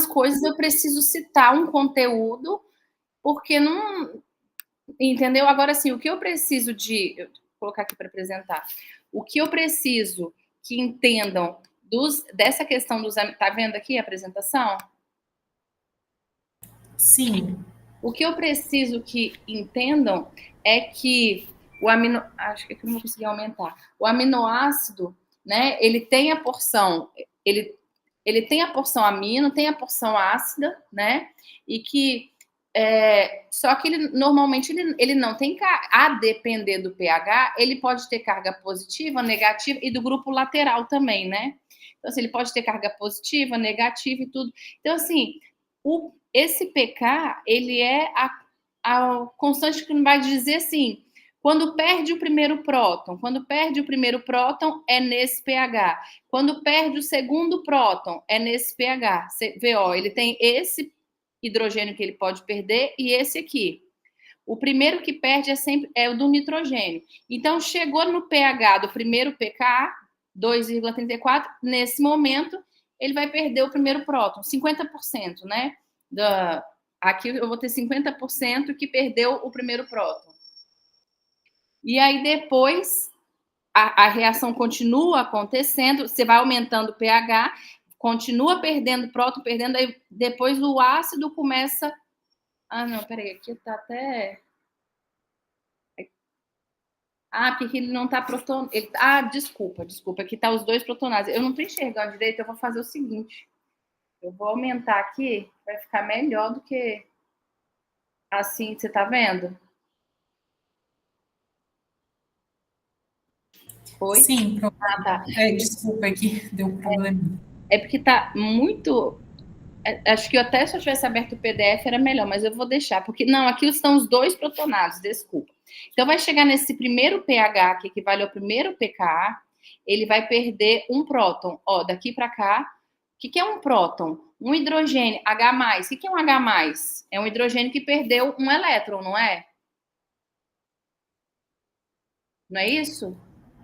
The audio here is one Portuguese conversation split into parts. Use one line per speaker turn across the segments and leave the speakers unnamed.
algumas coisas eu preciso citar um conteúdo, porque não... Entendeu? Agora, assim, o que eu preciso de... Eu vou colocar aqui para apresentar. O que eu preciso que entendam dessa questão dos... Tá vendo aqui a apresentação?
Sim.
O que eu preciso que entendam é que acho que aqui eu não vou conseguir aumentar. O aminoácido, né? Ele tem a porção, ele tem a porção amino, tem a porção ácida, né? E que só que ele normalmente ele não tem carga. A depender do pH, ele pode ter carga positiva, negativa e do grupo lateral também, né? Então, assim, ele pode ter carga positiva, negativa e tudo. Então, assim, esse pK, ele é a constante que vai dizer assim, quando perde o primeiro próton, é nesse pH. Quando perde o segundo próton, é nesse pH. Você vê, ó, ele tem esse hidrogênio que ele pode perder e esse aqui. O primeiro que perde é o do nitrogênio. Então, chegou no pH do primeiro pK, 2,34, nesse momento, ele vai perder o primeiro próton, 50%, né? Aqui eu vou ter 50% que perdeu o primeiro próton. E aí depois a reação continua acontecendo, você vai aumentando o pH, continua perdendo próton, aí depois o ácido começa... Ah, não, peraí, aqui tá até... Ah, porque ele não tá proton... desculpa, aqui tá os dois protonados. Eu não tô enxergando direito, eu vou fazer o seguinte. Eu vou aumentar aqui, vai ficar melhor do que assim, você tá vendo? Foi?
Sim,
Tá.
desculpa aqui, deu um problema.
É porque tá muito... Acho que até se eu tivesse aberto o PDF era melhor, mas eu vou deixar, porque não, aqui estão os dois protonados, desculpa. Então vai chegar nesse primeiro pH, que equivale ao primeiro pKa, ele vai perder um próton. Ó, daqui para cá, o que é um próton? Um hidrogênio, H+. O que é um H+? É um hidrogênio que perdeu um elétron, não é? Não é isso?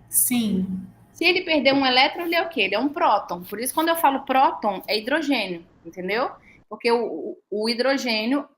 Sim.
Se ele perder um elétron, ele é o quê? Ele é um próton. Por isso, quando eu falo próton, é hidrogênio, entendeu? Porque o hidrogênio,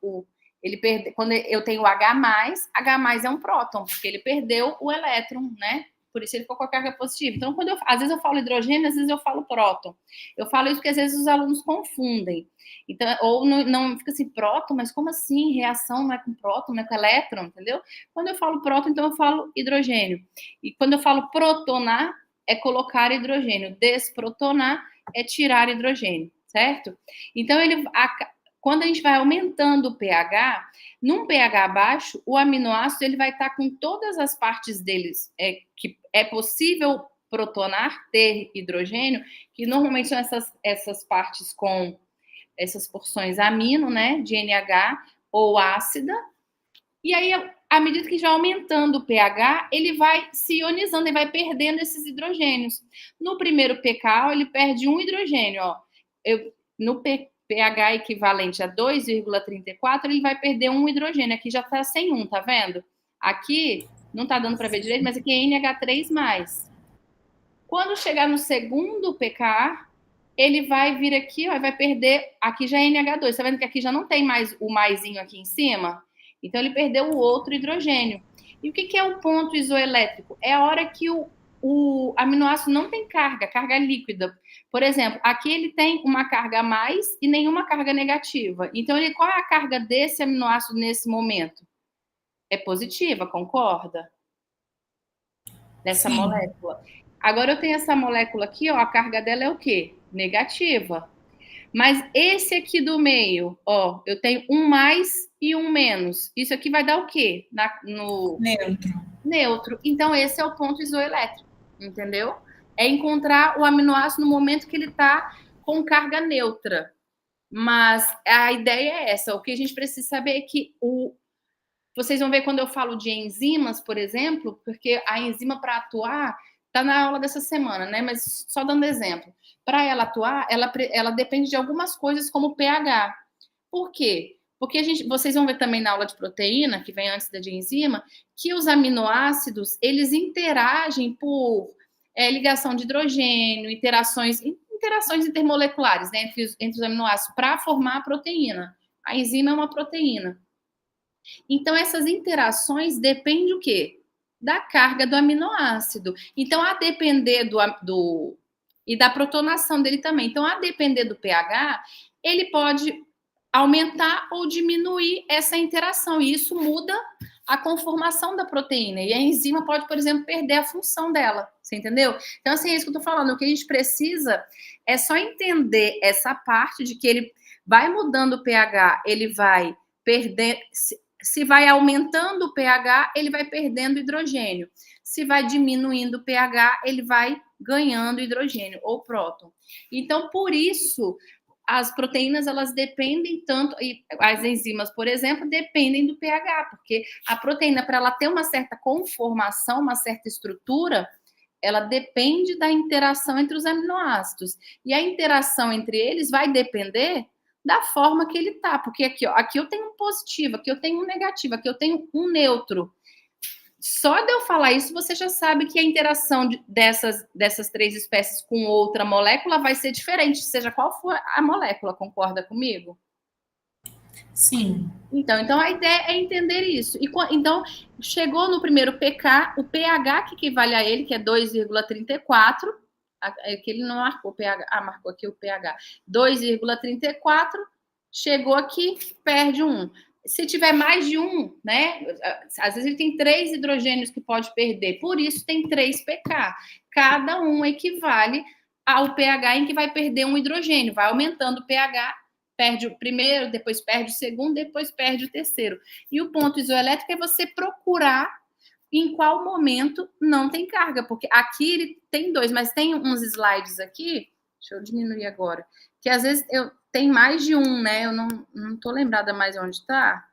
quando eu tenho H+, H+ é um próton, porque ele perdeu o elétron, né? Por isso ele ficou com a carga positiva. Então, às vezes eu falo hidrogênio, às vezes eu falo próton. Eu falo isso porque às vezes os alunos confundem. Então, ou não fica assim, próton, mas como assim? Reação não é com próton, não é com elétron, entendeu? Quando eu falo próton, então eu falo hidrogênio. E quando eu falo protonar, é colocar hidrogênio. Desprotonar é tirar hidrogênio, certo? Então, quando a gente vai aumentando o pH, num pH baixo, o aminoácido ele vai estar com todas as partes deles que é possível protonar, ter hidrogênio, que normalmente são essas partes com essas porções amino, né, de NH ou ácida. E aí, à medida que já aumentando o pH, ele vai se ionizando, ele vai perdendo esses hidrogênios. No primeiro pKa, ele perde um hidrogênio. Ó. No pH equivalente a 2,34, ele vai perder um hidrogênio. Aqui já está sem um, tá vendo? Aqui, não está dando para ver direito, mas aqui é NH3+. Quando chegar no segundo pKa, ele vai vir aqui, ó, vai perder... Aqui já é NH2. Tá vendo que aqui já não tem mais o maisinho aqui em cima? Então, ele perdeu o outro hidrogênio. E o que é o ponto isoelétrico? É a hora que o aminoácido não tem carga líquida. Por exemplo, aqui ele tem uma carga a mais e nenhuma carga negativa. Então, qual é a carga desse aminoácido nesse momento? É positiva, concorda? Dessa molécula. Agora, eu tenho essa molécula aqui, ó, a carga dela é o quê? Negativa. Mas esse aqui do meio, ó, eu tenho um mais e um menos. Isso aqui vai dar o quê?
Neutro.
Neutro. Então, esse é o ponto isoelétrico, entendeu? É encontrar o aminoácido no momento que ele está com carga neutra. Mas a ideia é essa. O que a gente precisa saber é que vocês vão ver quando eu falo de enzimas, por exemplo, porque a enzima para atuar está na aula dessa semana, né? Mas só dando exemplo. Para ela atuar, ela depende de algumas coisas como o pH. Por quê? Porque vocês vão ver também na aula de proteína, que vem antes da de enzima, que os aminoácidos, eles interagem por ligação de hidrogênio, interações em interações intermoleculares, né, entre os aminoácidos para formar a proteína. A enzima é uma proteína. Então, essas interações dependem do quê? Da carga do aminoácido. Então, a depender e da protonação dele também. Então, a depender do pH, ele pode aumentar ou diminuir essa interação. E isso muda a conformação da proteína. E a enzima pode, por exemplo, perder a função dela. Você entendeu? Então, assim, é isso que eu tô falando. O que a gente precisa é só entender essa parte de que ele vai mudando o pH, ele vai perder. Se vai aumentando o pH, ele vai perdendo hidrogênio. Se vai diminuindo o pH, ele vai ganhando hidrogênio ou próton. Então, por isso, as proteínas, elas dependem tanto, e as enzimas, por exemplo, dependem do pH, porque a proteína, para ela ter uma certa conformação, uma certa estrutura, ela depende da interação entre os aminoácidos. E a interação entre eles vai depender da forma que ele tá, porque aqui, ó, aqui eu tenho um positivo, aqui eu tenho um negativo, aqui eu tenho um neutro. Só de eu falar isso, você já sabe que a interação dessas três espécies com outra molécula vai ser diferente, seja qual for a molécula, concorda comigo?
Sim.
Então a ideia é entender isso. Então, chegou no primeiro pK, o pH que equivale a ele, que é 2,34, que ele não marcou o pH, marcou aqui o pH, 2,34, chegou aqui, perde 1. Se tiver mais de 1, né? Às vezes ele tem 3 hidrogênios que pode perder, por isso tem 3 pK. Cada um equivale ao pH em que vai perder um hidrogênio, vai aumentando o pH, perde o primeiro, depois perde o segundo, depois perde o terceiro. E o ponto isoelétrico é você procurar em qual momento não tem carga, porque aqui ele tem 2, mas tem uns slides aqui, deixa eu diminuir agora, que às vezes tem mais de 1, né? Eu não tô lembrada mais onde tá.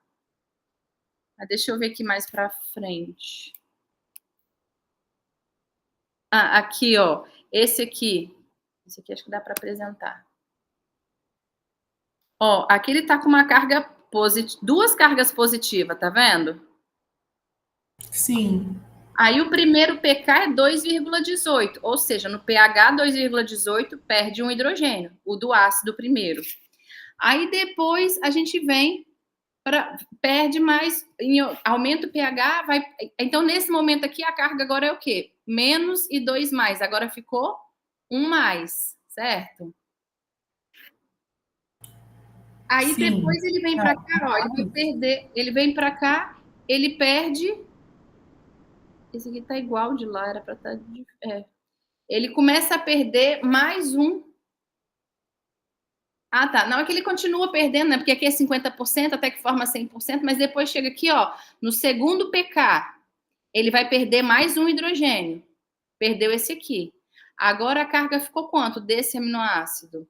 Mas deixa eu ver aqui mais para frente. Ah, aqui, ó. Esse aqui acho que dá para apresentar. Ó, aqui ele tá com uma carga positiva, 2 cargas positivas, tá vendo?
Sim.
Aí o primeiro pK é 2,18, ou seja, no pH 2,18 perde um hidrogênio, o do ácido primeiro. Aí depois a gente vem perde mais, aumenta o pH, vai. Então nesse momento aqui a carga agora é o quê? Menos e 2 mais, agora ficou 1 mais, certo? Aí
Sim.
depois ele vem para cá, ó, ele vai perder, ele vem para cá, ele perde. Esse aqui tá igual de lá, era para estar. Ele começa a perder mais um. Ah, tá. Não é que ele continua perdendo, né? Porque aqui é 50%, até que forma 100%, mas depois chega aqui, ó, no segundo pK, ele vai perder mais um hidrogênio. Perdeu esse aqui. Agora a carga ficou quanto desse aminoácido?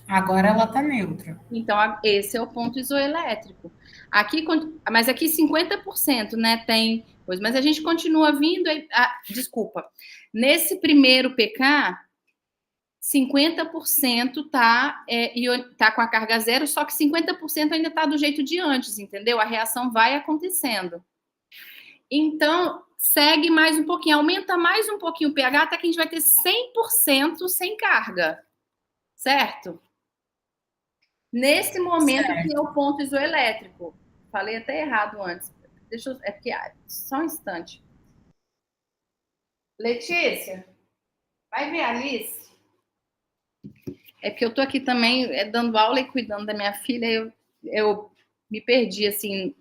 Agora ela tá neutra.
Então, esse é o ponto isoelétrico. Aqui, mas aqui 50%, né? Tem coisa. Mas a gente continua vindo. Desculpa. Nesse primeiro pK, 50% tá com a carga zero, só que 50% ainda está do jeito de antes, entendeu? A reação vai acontecendo. Então, segue mais um pouquinho, aumenta mais um pouquinho o pH até que a gente vai ter 100% sem carga, certo? Nesse momento aqui é o ponto isoelétrico. Falei até errado antes. Deixa eu. Só um instante. Letícia, vai ver a Alice? É porque eu tô aqui também dando aula e cuidando da minha filha, eu me perdi, assim.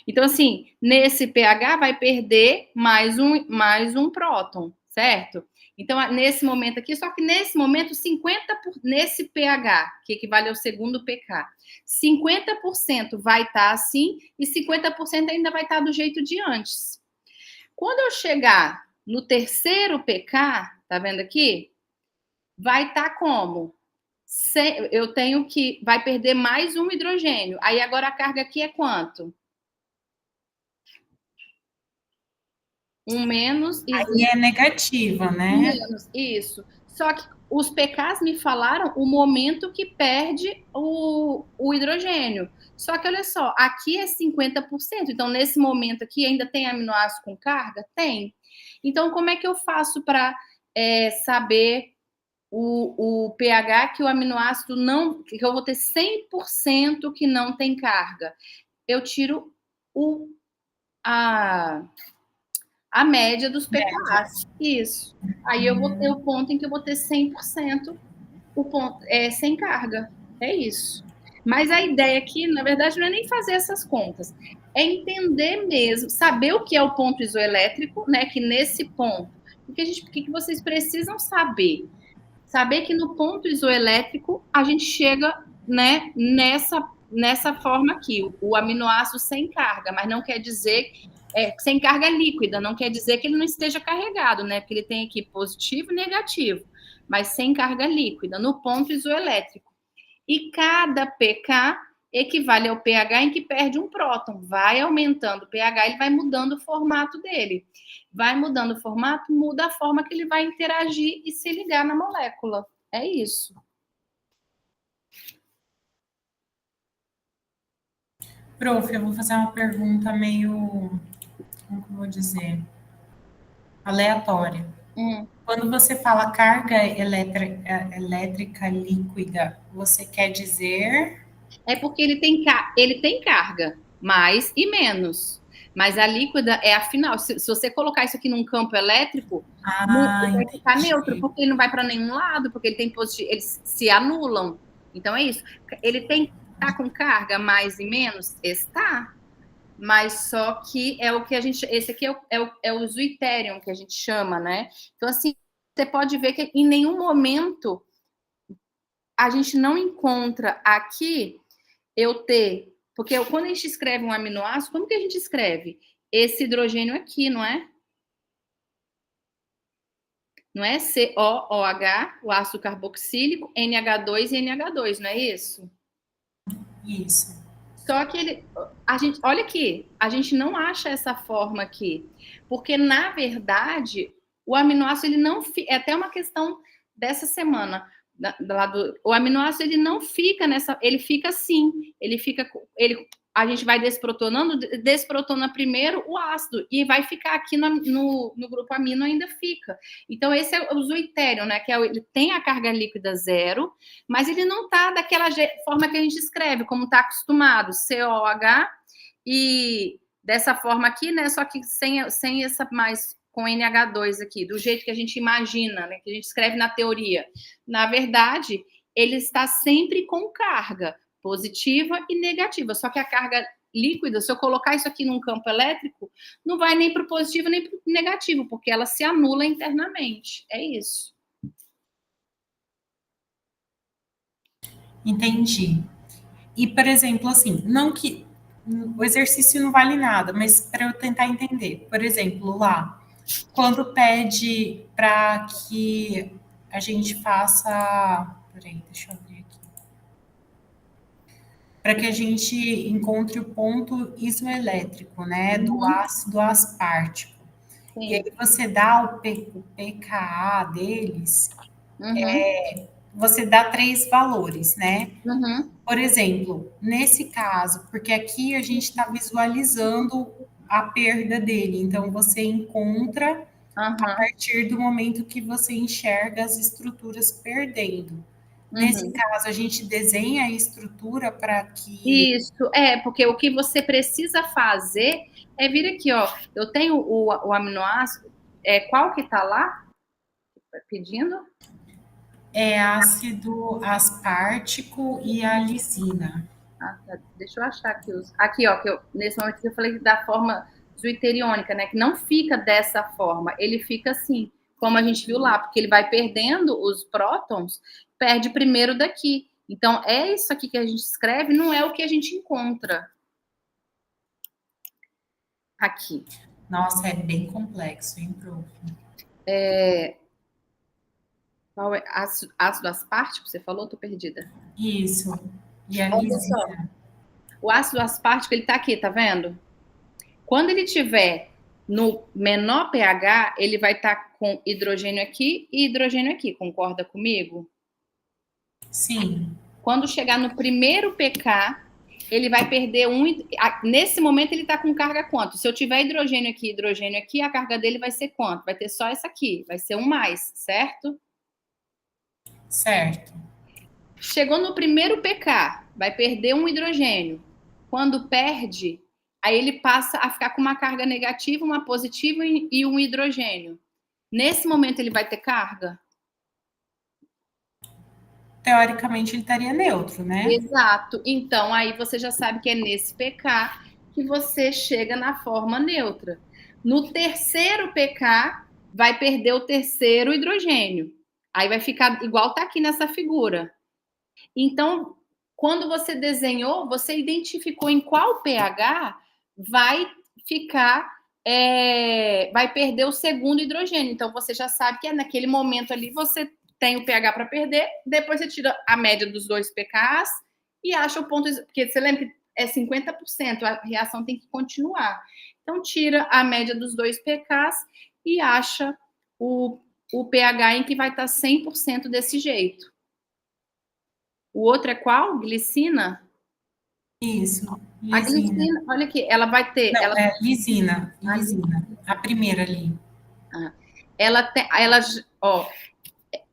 Então, assim, nesse pH vai perder mais um próton, certo? Então, nesse momento aqui, só que nesse momento, nesse pH, que equivale ao segundo pK, 50% vai estar assim e 50% ainda vai estar do jeito de antes. Quando eu chegar no terceiro pK, tá vendo aqui? Vai estar como? Eu tenho que. Vai perder mais um hidrogênio. Aí agora a carga aqui é quanto? Um menos.
Aí é negativa, né?
Menos, isso. Só que os PKs me falaram o momento que perde o hidrogênio. Só que olha só, aqui é 50%. Então, nesse momento aqui, ainda tem aminoácido com carga? Tem. Então, como é que eu faço para saber o pH que o aminoácido não, que eu vou ter 100% que não tem carga. Eu tiro a média dos pKs. Isso. Aí eu vou ter o ponto em que eu vou ter 100% o ponto, sem carga. É isso. Mas a ideia aqui, na verdade, não é nem fazer essas contas. É entender mesmo, saber o que é o ponto isoelétrico, né? Que nesse ponto, o que vocês precisam saber? Saber que no ponto isoelétrico a gente chega, né, nessa forma aqui, o aminoácido sem carga, mas não quer dizer sem carga líquida, não quer dizer que ele não esteja carregado, né? Porque ele tem aqui positivo e negativo, mas sem carga líquida, no ponto isoelétrico. E cada pK equivale ao pH em que perde um próton. Vai aumentando o pH, ele vai mudando o formato dele. Vai mudando o formato, muda a forma que ele vai interagir e se ligar na molécula. É isso.
Prof, eu vou fazer uma pergunta meio, como que eu vou dizer, aleatória. Quando você fala carga elétrica líquida, você quer dizer?
É porque ele tem carga, mais e menos. Mas a líquida é a final. Se você colocar isso aqui num campo elétrico,
Ah,
vai ficar neutro,
entendi.
porque ele não vai para nenhum lado, porque ele tem positivo, eles se anulam. Então é isso. Ele tá com carga mais e menos? Está. Mas só que é o que a gente. Esse aqui é o Zwitterium que a gente chama, né? Então, assim, você pode ver que em nenhum momento a gente não encontra aqui eu ter. Porque quando a gente escreve um aminoácido, como que a gente escreve? Esse hidrogênio aqui, não é? Não é COOH, o ácido carboxílico, NH2 e NH2, não é isso?
Isso.
Só que olha aqui, a gente não acha essa forma aqui, porque na verdade o aminoácido ele não é até uma questão dessa semana o aminoácido ele não fica ele fica assim, a gente vai desprotona primeiro o ácido e vai ficar aqui no grupo amino ainda fica. Então esse é o Zwitterium, né? Ele tem a carga líquida zero, mas ele não está daquela forma que a gente escreve, como está acostumado, COH e dessa forma aqui, né? Só que sem essa mais com NH2 aqui, do jeito que a gente imagina, né? Que a gente escreve na teoria. Na verdade, ele está sempre com carga positiva e negativa. Só que a carga líquida, se eu colocar isso aqui num campo elétrico, não vai nem para o positivo nem para o negativo, porque ela se anula internamente. É isso.
Entendi. E, por exemplo, assim, não que o exercício não vale nada, mas para eu tentar entender, por exemplo, lá, quando pede para que a gente faça. Peraí, deixa eu abrir aqui. Para que a gente encontre o ponto isoelétrico, né, do ácido aspartico.
Sim.
E aí você dá o pKa deles, você dá 3 valores, né? Por exemplo, nesse caso, porque aqui a gente está visualizando a perda dele, então você encontra a partir do momento que você enxerga as estruturas perdendo. Nesse caso, a gente desenha a estrutura para que.
Isso, porque o que você precisa fazer é vir aqui, ó. Eu tenho o aminoácido, qual que tá lá? Pedindo?
É ácido aspartico e a lisina.
Tá. Deixa eu achar aqui Aqui, ó, nesse momento que eu falei da forma zwitteriônica, né? Que não fica dessa forma, ele fica assim, como a gente viu lá, porque ele vai perdendo os prótons, perde primeiro daqui. Então, é isso aqui que a gente escreve, não é o que a gente encontra aqui.
Nossa, é bem complexo, hein, prof?
Qual é? Ácido aspartico, você falou? Tô perdida.
Isso. E a
Olha só.
lisina.
O ácido aspartico, ele tá aqui, tá vendo? Quando ele tiver no menor pH, ele vai estar com hidrogênio aqui e hidrogênio aqui. Concorda comigo?
Sim.
Quando chegar no primeiro pK, ele vai perder nesse momento, ele está com carga quanto? Se eu tiver hidrogênio aqui, a carga dele vai ser quanto? Vai ter só essa aqui, vai ser um mais, certo?
Certo.
Chegou no primeiro pK, vai perder um hidrogênio. Quando perde, aí ele passa a ficar com uma carga negativa, uma positiva e um hidrogênio. Nesse momento ele vai ter carga?
Teoricamente ele estaria neutro, né?
Exato. Então aí você já sabe que é nesse pK que você chega na forma neutra. No terceiro pK vai perder o terceiro hidrogênio. Aí vai ficar igual tá aqui nessa figura. Então, quando você desenhou, você identificou em qual pH vai ficar, vai perder o segundo hidrogênio. Então, você já sabe que naquele momento ali você tem o pH para perder, depois você tira a média dos dois pKs e acha o ponto, porque você lembra que é 50%, a reação tem que continuar. Então, tira a média dos dois pKs e acha o pH em que vai estar 100% desse jeito. O outro é qual? Glicina?
Isso.
A
Lisina.
glicina, olha aqui, ela vai ter.
Não,
Ela,
é lisina. Lisina. A primeira ali.
ela tem. Ela, ó,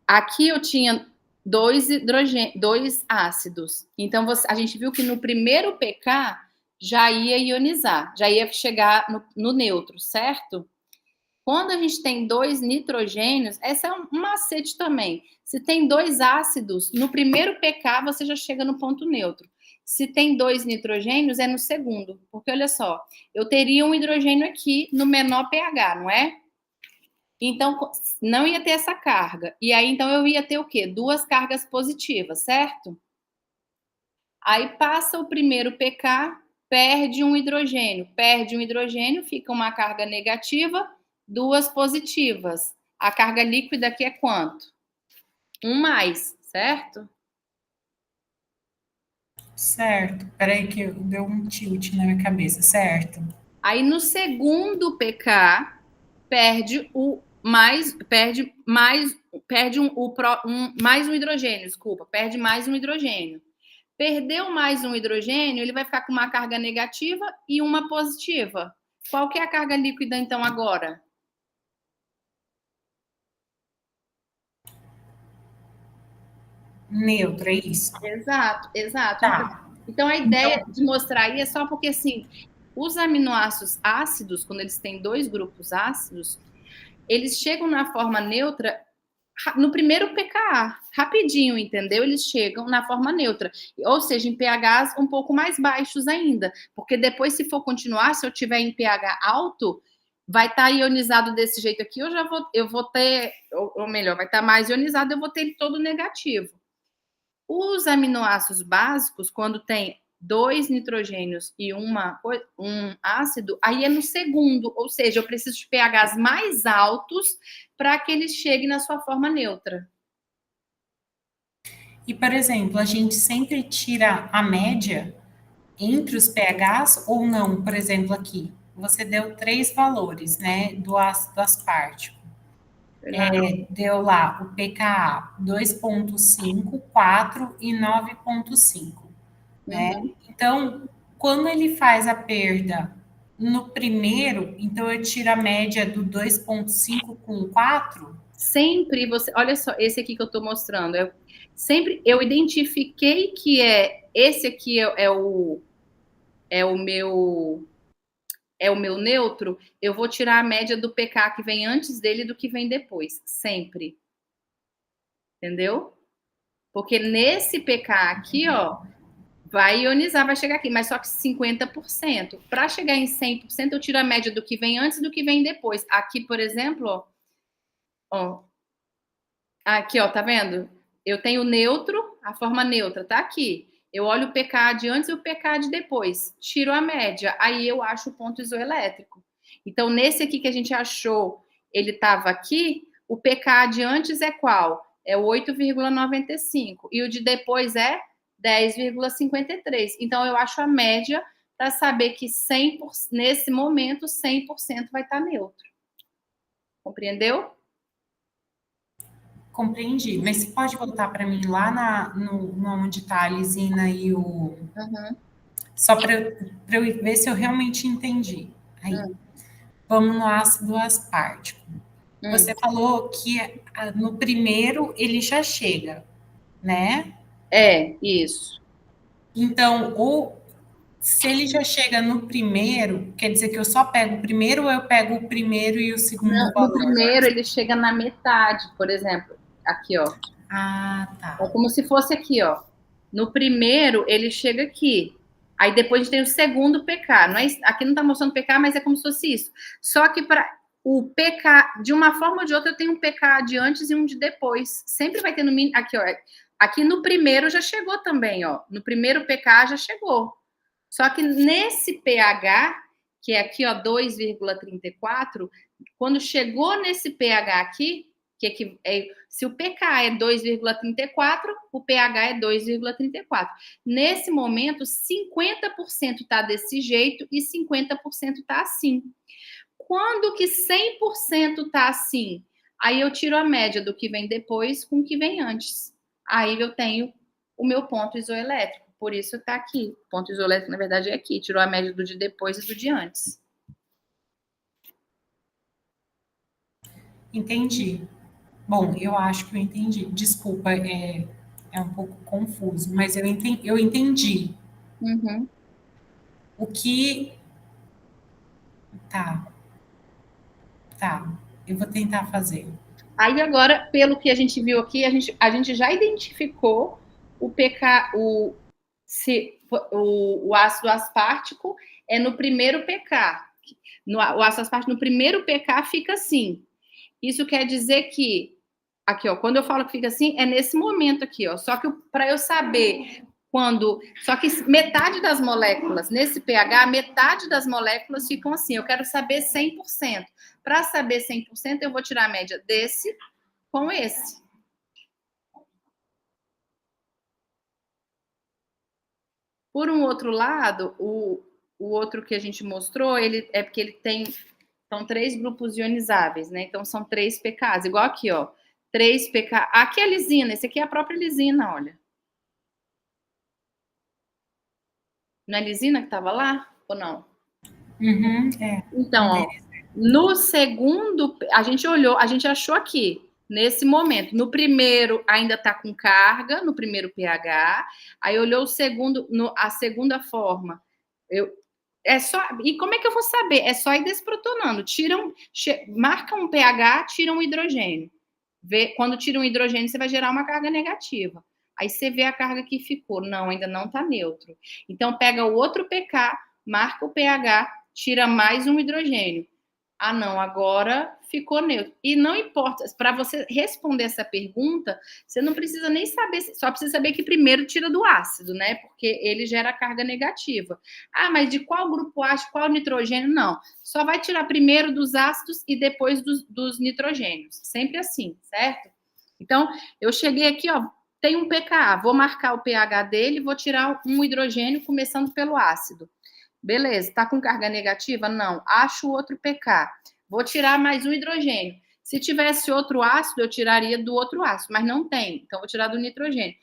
aqui eu tinha dois ácidos. Então a gente viu que no primeiro pK já ia ionizar, já ia chegar no neutro, certo? Quando a gente tem dois nitrogênios, essa é um macete também. Se tem dois ácidos, no primeiro pK você já chega no ponto neutro. Se tem dois nitrogênios, é no segundo. Porque olha só, eu teria um hidrogênio aqui no menor pH, não é? Então, não ia ter essa carga. E aí, então, eu ia ter o quê? Duas cargas positivas, certo? Aí passa o primeiro pK, perde um hidrogênio, fica uma carga negativa, duas positivas. A carga líquida aqui é quanto? 1+, certo?
Certo. Peraí que deu um tilt na minha cabeça. Certo.
Aí no segundo pK, perde mais um hidrogênio, desculpa, perde mais um hidrogênio. Perdeu mais um hidrogênio, ele vai ficar com uma carga negativa e uma positiva. Qual que é a carga líquida, então, agora?
Neutro, é isso?
Exato, exato.
Tá.
Então a ideia de mostrar aí é só porque, assim, os aminoácidos ácidos, quando eles têm dois grupos ácidos, eles chegam na forma neutra no primeiro pKa, rapidinho, entendeu? Eles chegam na forma neutra, ou seja, em pHs um pouco mais baixos ainda, porque depois, se for continuar, se eu tiver em pH alto, vai estar ionizado desse jeito aqui, eu vou ter, ou melhor, vai estar mais ionizado, eu vou ter ele todo negativo. Os aminoácidos básicos, quando tem dois nitrogênios e um ácido, aí é no segundo, ou seja, eu preciso de pHs mais altos para que eles cheguem na sua forma neutra.
E, por exemplo, a gente sempre tira a média entre os pHs ou não? Por exemplo, aqui, você deu 3 valores, né, do ácido aspartico. Deu lá o pKa 2,5, 4 e 9,5, né?
Uhum.
Então, quando ele faz a perda no primeiro, então eu tiro a média do 2,5 com 4?
Sempre você, olha só, esse aqui que eu estou mostrando, sempre eu identifiquei que esse aqui é o meu neutro, eu vou tirar a média do pK que vem antes dele do que vem depois, sempre. Entendeu? Porque nesse pK aqui, ó, vai ionizar, vai chegar aqui, mas só que 50%. Para chegar em 100%, eu tiro a média do que vem antes e do que vem depois. Aqui, por exemplo, ó, aqui, ó, tá vendo? Eu tenho neutro, a forma neutra tá aqui. Eu olho o pK de antes e o pK de depois. Tiro a média, aí eu acho o ponto isoelétrico. Então, nesse aqui que a gente achou, ele estava aqui, o pK de antes é qual? É 8,95. E o de depois é 10,53. Então, eu acho a média para saber que 100%, nesse momento, 100% vai estar neutro. Compreendeu?
Compreendi, mas você pode voltar para mim lá no onde está a lisina e o.
Uhum.
Só para eu ver se eu realmente entendi. Aí, vamos no ácido aspartico. Você falou que no primeiro ele já chega. né?
É, isso.
Então, se ele já chega no primeiro, quer dizer que eu só pego o primeiro ou eu pego o primeiro e o segundo
No
valor?
primeiro, ele chega na metade, por exemplo. Aqui, ó.
Ah,
É
tá.
como se fosse aqui, ó. No primeiro, ele chega aqui. Aí depois a gente tem o segundo PK. Não é, aqui não está mostrando PK, mas é como se fosse isso. Só que para o PK, de uma forma ou de outra, eu tenho um PK de antes e um de depois. Sempre vai ter no mínimo. Aqui, ó. Aqui no primeiro já chegou também, ó. No primeiro PK já chegou. Só que nesse pH, que é aqui, ó, 2,34, quando chegou nesse pH aqui, se o pK é 2,34, o pH é 2,34. Nesse momento, 50% está desse jeito e 50% está assim. Quando que 100% está assim? Aí eu tiro a média do que vem depois com o que vem antes. Aí eu tenho o meu ponto isoelétrico. Por isso está aqui. O ponto isoelétrico, na verdade, é aqui. Tirou a média do de depois e do de antes.
Entendi. Bom, eu acho que eu entendi. Desculpa, é um pouco confuso, mas eu entendi.
Uhum.
O que. Tá, tá. Eu vou tentar fazer.
Aí agora, pelo que a gente viu aqui, a gente já identificou o PK, o ácido aspartico é no primeiro PK. O ácido aspartico no primeiro PK fica assim. Isso quer dizer que, aqui, ó, quando eu falo que fica assim, é nesse momento aqui, ó. Só que para eu saber só que metade das moléculas, nesse pH, metade das moléculas ficam assim. Eu quero saber 100%. Para saber 100%, eu vou tirar a média desse com esse. Por um outro lado, o outro que a gente mostrou, ele é porque ele tem são 3 grupos ionizáveis, né? Então são 3 pKs, igual aqui, ó. 3 pK. Aqui é a lisina, esse aqui é a própria lisina, olha. Não é lisina que estava lá ou não?
Uhum,
Então, ó, no segundo, a gente olhou, a gente achou aqui, nesse momento. No primeiro, ainda está com carga, no primeiro pH. Aí olhou o segundo, a segunda forma. E como é que eu vou saber? É só ir desprotonando. Marca um pH, tira um hidrogênio. Quando tira um hidrogênio, você vai gerar uma carga negativa. Aí você vê a carga que ficou. Não, ainda não está neutro. Então, pega o outro pK, marca o pH, tira mais um hidrogênio. Ah, não, agora ficou neutro. E não importa, para você responder essa pergunta, você não precisa nem saber, só precisa saber que primeiro tira do ácido, né? Porque ele gera carga negativa. Ah, mas de qual grupo ácido, qual nitrogênio? Não, só vai tirar primeiro dos ácidos e depois dos nitrogênios. Sempre assim, certo? Então, eu cheguei aqui, ó, tem um pKa, vou marcar o pH dele, vou tirar um hidrogênio começando pelo ácido. Beleza, está com carga negativa? Não. Acho outro pK. Vou tirar mais um hidrogênio. Se tivesse outro ácido, eu tiraria do outro ácido, mas não tem. Então, vou tirar do nitrogênio.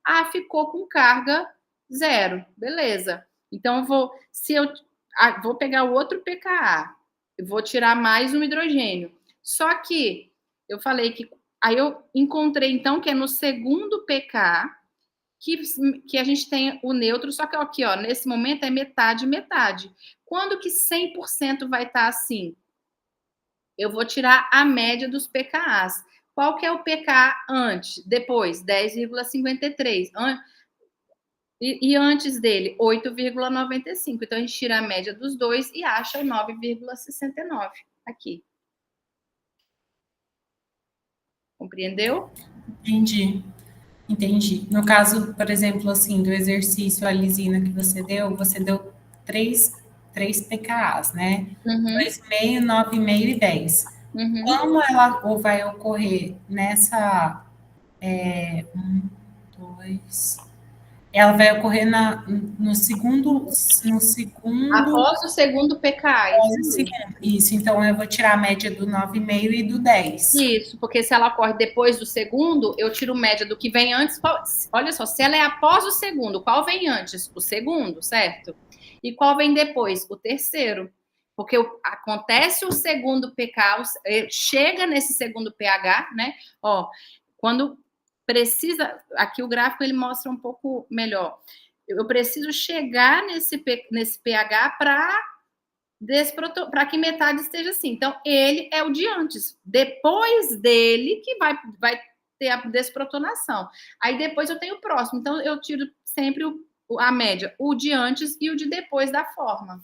Ah, ficou com carga zero. Beleza. Então, vou pegar o outro pKa. Vou tirar mais um hidrogênio. Só que eu falei que. Aí eu encontrei, então, que é no segundo pK que a gente tem o neutro, só que aqui, ó, nesse momento é metade, metade. Quando que 100% vai estar assim? Eu vou tirar a média dos pKas. Qual que é o pK antes? Depois, 10,53. E antes dele, 8,95. Então, a gente tira a média dos dois e acha o 9,69 aqui. Compreendeu?
entendi. Entendi. No caso, por exemplo, assim, do exercício, a lisina que você deu três PKAs, né?
Uhum.
2,5, 9,5 e 10.
Uhum.
Como ela vai ocorrer nessa. Dois. Ela vai ocorrer no segundo. No segundo.
Após o segundo PK, isso aí.
Isso, então eu vou tirar a média do 9,5 e do 10.
Isso, porque se ela ocorre depois do segundo, eu tiro média do que vem antes. Olha só, se ela é após o segundo, qual vem antes? O segundo, certo? E qual vem depois? O terceiro. Porque acontece o segundo pK, chega nesse segundo pH, né? Ó, quando precisa... Aqui o gráfico ele mostra um pouco melhor. Eu preciso chegar nesse pH para que metade esteja assim. Então, ele é o de antes. Depois dele que vai ter a desprotonação. Aí depois eu tenho o próximo. Então, eu tiro sempre a média, o de antes e o de depois da forma.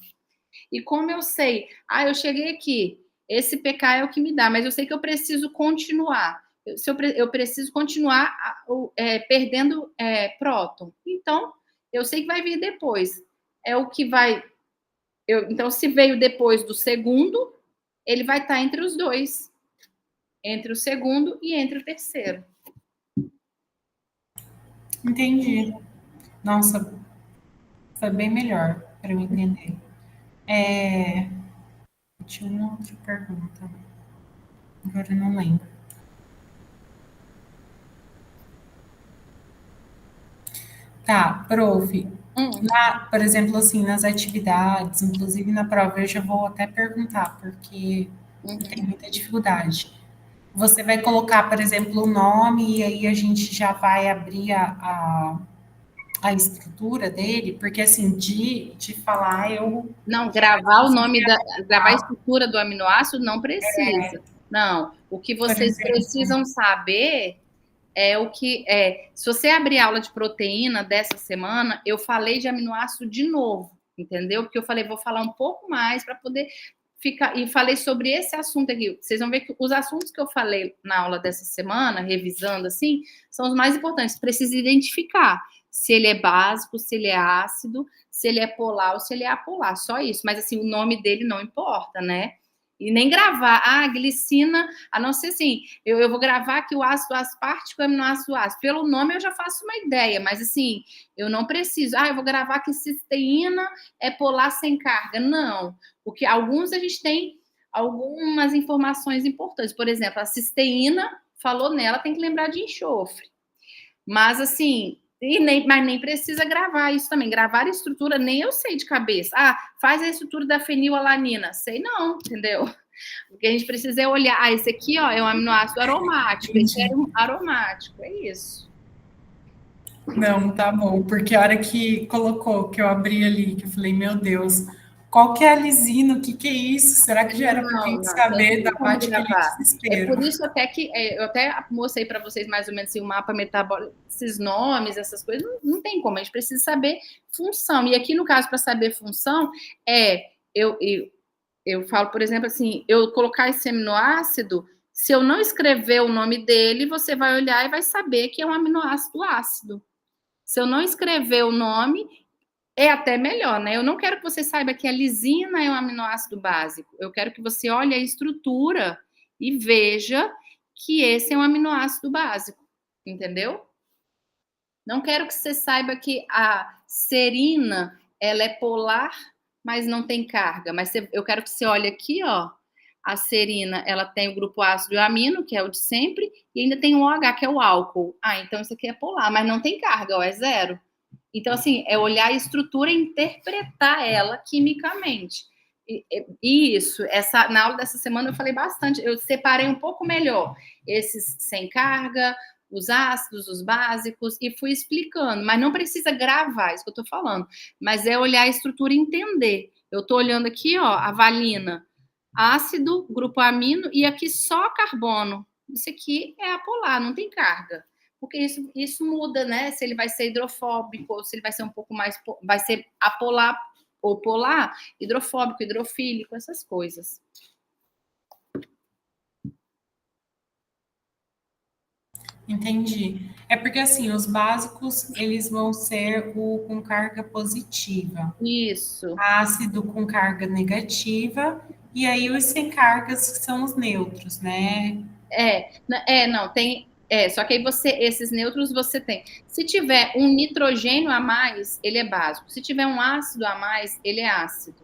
E como eu sei, eu cheguei aqui, esse pK é o que me dá, mas eu sei que eu preciso continuar. Eu preciso continuar perdendo próton. Então, eu sei que vai vir depois. É o que vai... Então, se veio depois do segundo, ele vai estar entre os dois. Entre o segundo e entre o terceiro.
Entendi. Nossa, foi bem melhor para eu entender. Tinha uma outra pergunta. Agora eu não lembro. Tá, prof. Por exemplo, assim, nas atividades, inclusive na prova, eu já vou até perguntar, porque eu tenho muita dificuldade. Você vai colocar, por exemplo, o nome e aí a gente já vai abrir a estrutura dele, porque assim, de falar eu.
Não, gravar o nome gravar a estrutura do aminoácido não precisa. Não, o que vocês precisam saber é o que se você abrir a aula de proteína dessa semana, eu falei de aminoácido de novo, entendeu? Porque eu falei, vou falar um pouco mais para poder ficar, e falei sobre esse assunto aqui. Vocês vão ver que os assuntos que eu falei na aula dessa semana, revisando assim, são os mais importantes. Precisa identificar se ele é básico, se ele é ácido, se ele é polar ou se ele é apolar, só isso. Mas assim, o nome dele não importa, né? E nem gravar, glicina, a não ser assim, eu vou gravar aqui o ácido aspartico e o aminoácido ácido. Pelo nome eu já faço uma ideia, mas assim, eu não preciso. Eu vou gravar que cisteína é polar sem carga. Não, porque alguns a gente tem algumas informações importantes. Por exemplo, a cisteína, falou nela, tem que lembrar de enxofre. Mas assim, mas nem precisa gravar isso também. Gravar a estrutura, nem eu sei de cabeça. Faz a estrutura da fenilalanina. Sei não, entendeu? O que a gente precisa é olhar. Esse aqui, ó, é um aminoácido aromático. Esse é um aromático. É isso.
Não, tá bom. Porque a hora que colocou, que eu abri ali, que eu falei, meu Deus, qual que é a lisina? O que é isso? Será que já era para a gente saber da parte aquele desespero?
É por isso até que eu até mostrei para vocês mais ou menos assim, o mapa metabólico, esses nomes, essas coisas, não tem como, a gente precisa saber função. E aqui, no caso, para saber função, eu falo, por exemplo, assim, eu colocar esse aminoácido, se eu não escrever o nome dele, você vai olhar e vai saber que é um aminoácido ácido. Se eu não escrever o nome, é até melhor, né? Eu não quero que você saiba que a lisina é um aminoácido básico. Eu quero que você olhe a estrutura e veja que esse é um aminoácido básico, entendeu? Não quero que você saiba que a serina, ela é polar, mas não tem carga. Mas eu quero que você olhe aqui, ó. A serina, ela tem o grupo ácido e o amino, que é o de sempre, e ainda tem o OH, que é o álcool. Então isso aqui é polar, mas não tem carga, ó, é zero. Então, assim, é olhar a estrutura e interpretar ela quimicamente. E isso, na aula dessa semana eu falei bastante, eu separei um pouco melhor esses sem carga, os ácidos, os básicos, e fui explicando, mas não precisa gravar, isso que eu tô falando, mas é olhar a estrutura e entender. Eu tô olhando aqui, ó, a valina, ácido, grupo amino, e aqui só carbono. Isso aqui é apolar, não tem carga. Porque isso muda, né? Se ele vai ser hidrofóbico, ou se ele vai ser um pouco mais... Vai ser apolar ou polar, hidrofóbico, hidrofílico, essas coisas.
Entendi. É porque, assim, os básicos, eles vão ser o com carga positiva.
Isso.
Ácido com carga negativa, e aí os sem cargas são os neutros, né?
Não, tem... só que aí esses neutros você tem. Se tiver um nitrogênio a mais, ele é básico. Se tiver um ácido a mais, ele é ácido.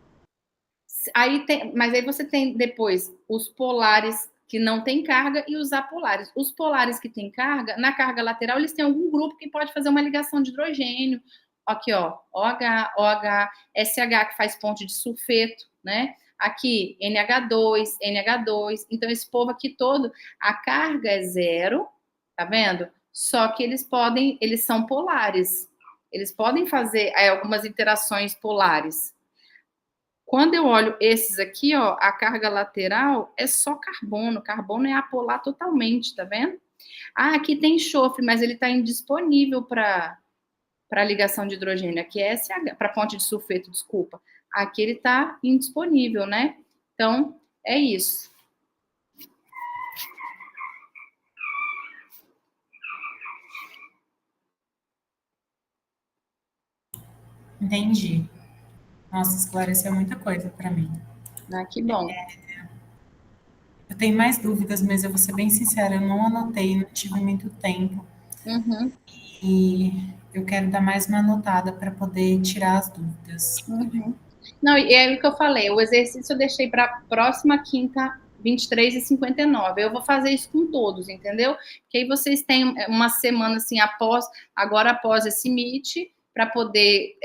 Mas aí você tem depois os polares que não tem carga e os apolares. Os polares que têm carga, na carga lateral, eles têm algum grupo que pode fazer uma ligação de hidrogênio. Aqui, ó, OH, OH, SH que faz ponte de sulfeto, né? Aqui, NH2, NH2. Então, esse povo aqui todo, a carga é zero, tá vendo? só que eles são polares. Eles podem fazer algumas interações polares. Quando eu olho esses aqui, ó, a carga lateral é só carbono. Carbono é apolar totalmente, tá vendo? Ah, aqui tem enxofre, mas ele está indisponível para ligação de hidrogênio. Aqui é SH, para ponte de sulfeto, desculpa. Aqui ele está indisponível, né? Então, é isso.
Entendi. Nossa, esclareceu muita coisa para mim.
Ah, que bom.
Eu tenho mais dúvidas, mas eu vou ser bem sincera, eu não anotei, não tive muito tempo.
Uhum.
E eu quero dar mais uma anotada para poder tirar as dúvidas.
Uhum. Não, e é o que eu falei, o exercício eu deixei para a próxima quinta, 23h59. Eu vou fazer isso com todos, entendeu? Que aí vocês têm uma semana assim após esse meet, para poder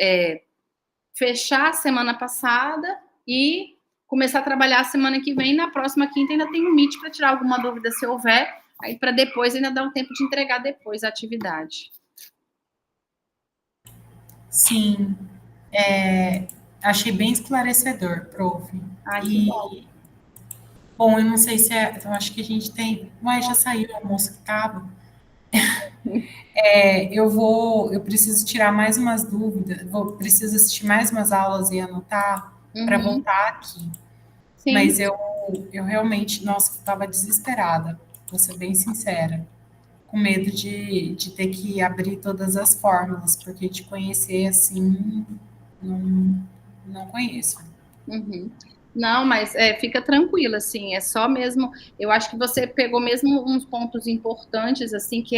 fechar a semana passada e começar a trabalhar a semana que vem. Na próxima quinta ainda tem um meet para tirar alguma dúvida se houver, aí para depois ainda dar um tempo de entregar depois a atividade.
Sim, achei bem esclarecedor, prof.
Ah, que bom.
Bom, eu não sei se eu acho que a gente tem, mas já saiu o almoço que tava. Eu preciso tirar mais umas dúvidas, preciso assistir mais umas aulas e anotar para
Uhum.
voltar aqui.
Sim.
Mas eu realmente, nossa, estava desesperada, vou ser bem sincera, com medo de ter que abrir todas as fórmulas, porque te conhecer assim, não, não conheço.
Uhum. Não, mas fica tranquila, assim, é só mesmo. Eu acho que você pegou mesmo uns pontos importantes, assim, que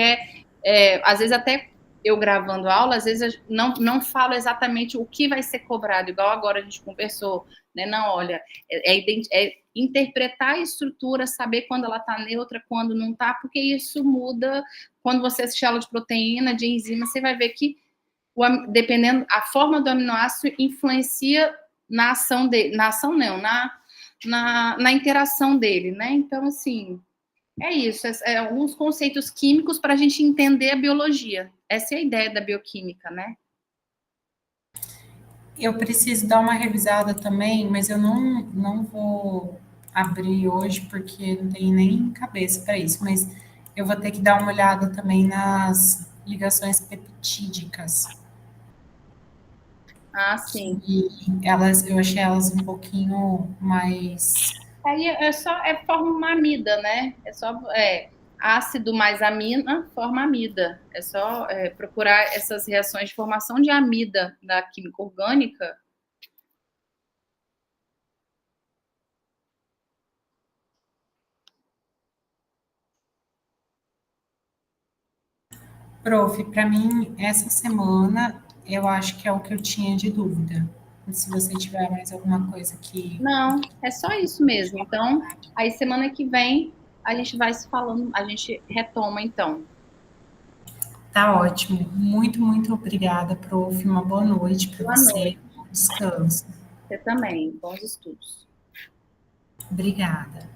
às vezes até eu gravando aula, às vezes eu não falo exatamente o que vai ser cobrado, igual agora a gente conversou, né? Não, olha, é interpretar a estrutura, saber quando ela está neutra, quando não está, porque isso muda quando você assiste aula de proteína, de enzima, você vai ver que dependendo, a forma do aminoácido influencia na ação dele, na ação não, na interação dele, né? Então, assim, é isso, alguns conceitos químicos para a gente entender a biologia. Essa é a ideia da bioquímica, né?
Eu preciso dar uma revisada também, mas eu não vou abrir hoje porque não tenho nem cabeça para isso, mas eu vou ter que dar uma olhada também nas ligações peptídicas.
Ah, sim.
Eu achei elas um pouquinho mais.
Aí forma uma amida, né? Ácido mais amina forma amida. É só procurar essas reações de formação de amida da química orgânica.
Prof, para mim, essa semana, eu acho que é o que eu tinha de dúvida. Se você tiver mais alguma coisa que.
Não, é só isso mesmo. Então, aí semana que vem a gente vai se falando, a gente retoma então.
Tá ótimo. Muito, muito obrigada, prof. Uma boa noite para
Boa
você.
noite.
Bom descanso.
Você também. Bons estudos.
Obrigada.